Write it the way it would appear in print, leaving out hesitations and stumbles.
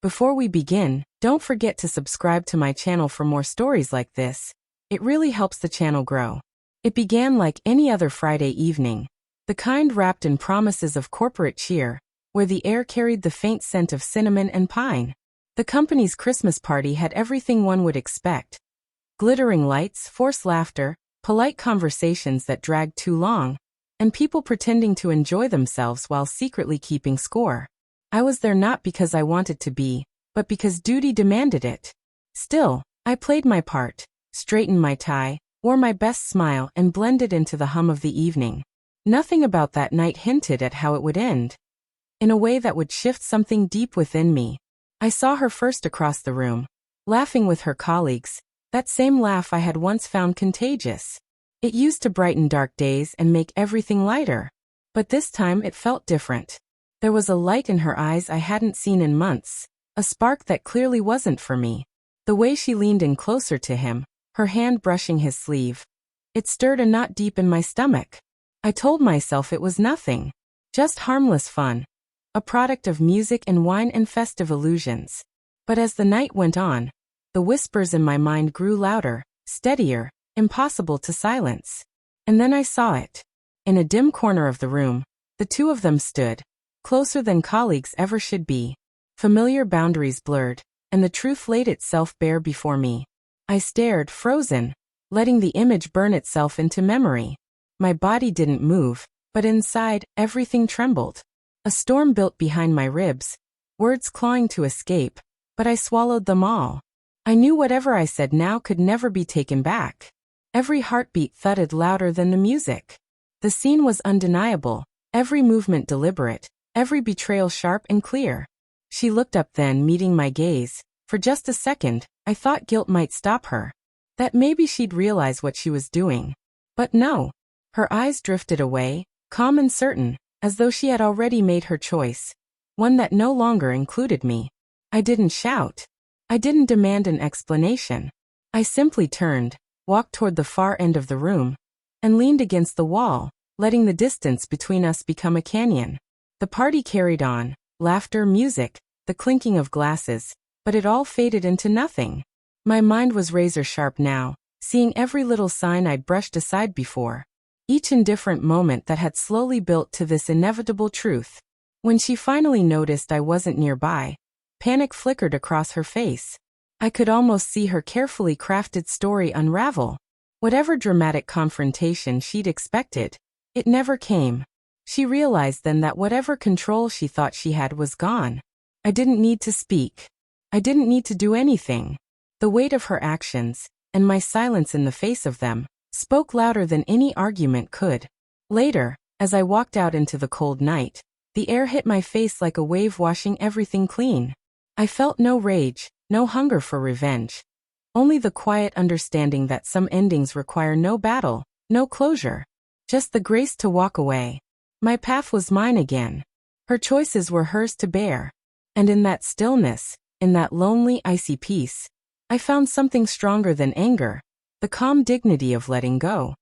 Before we begin, don't forget to subscribe to my channel for more stories like this. It really helps the channel grow. It began like any other Friday evening, the kind wrapped in promises of corporate cheer, where the air carried the faint scent of cinnamon and pine. The company's Christmas party had everything one would expect. Glittering lights, forced laughter, polite conversations that dragged too long, and people pretending to enjoy themselves while secretly keeping score. I was there not because I wanted to be, but because duty demanded it. Still, I played my part, straightened my tie, wore my best smile and blended into the hum of the evening. Nothing about that night hinted at how it would end. In a way that would shift something deep within me. I saw her first across the room, laughing with her colleagues, that same laugh I had once found contagious. It used to brighten dark days and make everything lighter. But this time it felt different. There was a light in her eyes I hadn't seen in months, a spark that clearly wasn't for me. The way she leaned in closer to him, her hand brushing his sleeve. It stirred a knot deep in my stomach. I told myself it was nothing. Just harmless fun. A product of music and wine and festive illusions. But as the night went on, the whispers in my mind grew louder, steadier, impossible to silence. And then I saw it. In a dim corner of the room, the two of them stood, closer than colleagues ever should be. Familiar boundaries blurred, and the truth laid itself bare before me. I stared, frozen, letting the image burn itself into memory. My body didn't move, but inside, everything trembled. A storm built behind my ribs, words clawing to escape, but I swallowed them all. I knew whatever I said now could never be taken back. Every heartbeat thudded louder than the music. The scene was undeniable, every movement deliberate, every betrayal sharp and clear. She looked up then, meeting my gaze. For just a second, I thought guilt might stop her. That maybe she'd realize what she was doing. But no. Her eyes drifted away, calm and certain, as though she had already made her choice. One that no longer included me. I didn't shout. I didn't demand an explanation. I simply turned, walked toward the far end of the room, and leaned against the wall, letting the distance between us become a canyon. The party carried on, laughter, music, the clinking of glasses, but it all faded into nothing. My mind was razor sharp now, seeing every little sign I'd brushed aside before. Each indifferent moment that had slowly built to this inevitable truth. When she finally noticed I wasn't nearby, panic flickered across her face. I could almost see her carefully crafted story unravel. Whatever dramatic confrontation she'd expected, it never came. She realized then that whatever control she thought she had was gone. I didn't need to speak. I didn't need to do anything. The weight of her actions, and my silence in the face of them, spoke louder than any argument could. Later, as I walked out into the cold night, the air hit my face like a wave washing everything clean. I felt no rage, no hunger for revenge. Only the quiet understanding that some endings require no battle, no closure. Just the grace to walk away. My path was mine again. Her choices were hers to bear. And in that stillness, in that lonely, icy peace, I found something stronger than anger, the calm dignity of letting go.